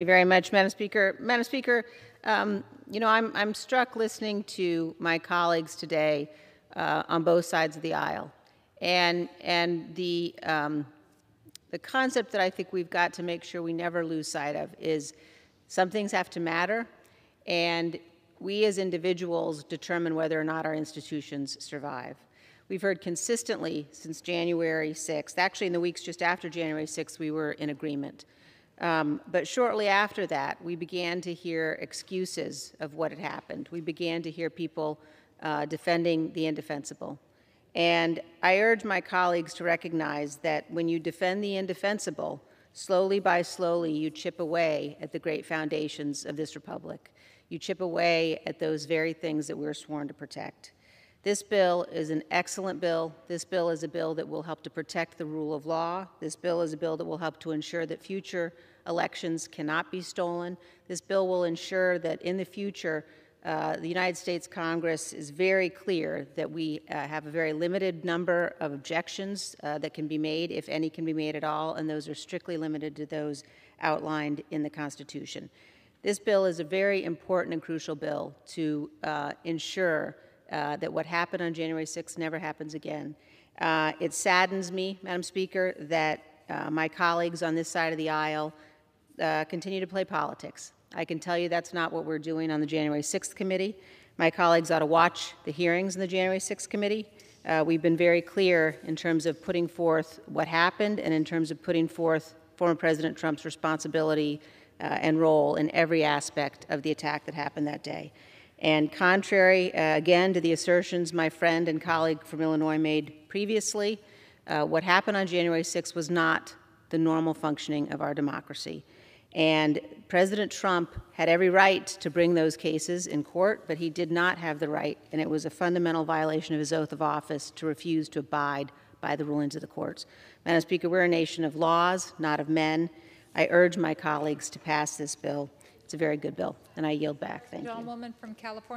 Thank you very much, Madam Speaker. Madam Speaker, I'm struck listening to my colleagues today on both sides of the aisle, and the concept that I think we've got to make sure we never lose sight of is some things have to matter, and we as individuals determine whether or not our institutions survive. We've heard consistently since January 6th, actually in the weeks just after January 6th, we were in agreement. But shortly after that, we began to hear excuses of what had happened. We began to hear people defending the indefensible. And I urge my colleagues to recognize that when you defend the indefensible, slowly by slowly, you chip away at the great foundations of this republic. You chip away at those very things that we're sworn to protect. This bill is an excellent bill. This bill is a bill that will help to protect the rule of law. This bill is a bill that will help to ensure that future elections cannot be stolen. This bill will ensure that in the future, the United States Congress is very clear that we have a very limited number of objections that can be made, if any can be made at all, and those are strictly limited to those outlined in the Constitution. This bill is a very important and crucial bill to ensure that what happened on January 6th never happens again. It saddens me, Madam Speaker, that my colleagues on this side of the aisle continue to play politics. I can tell you that's not what we're doing on the January 6th committee. My colleagues ought to watch the hearings in the January 6th committee. We've been very clear in terms of putting forth what happened and in terms of putting forth former President Trump's responsibility and role in every aspect of the attack that happened that day. And contrary, again, to the assertions my friend and colleague from Illinois made previously, what happened on January 6th was not the normal functioning of our democracy. And President Trump had every right to bring those cases in court, but he did not have the right, and it was a fundamental violation of his oath of office to refuse to abide by the rulings of the courts. Madam Speaker, we're a nation of laws, not of men. I urge my colleagues to pass this bill. It's a very good bill, and I yield back. Thank you. Gentlewoman from California.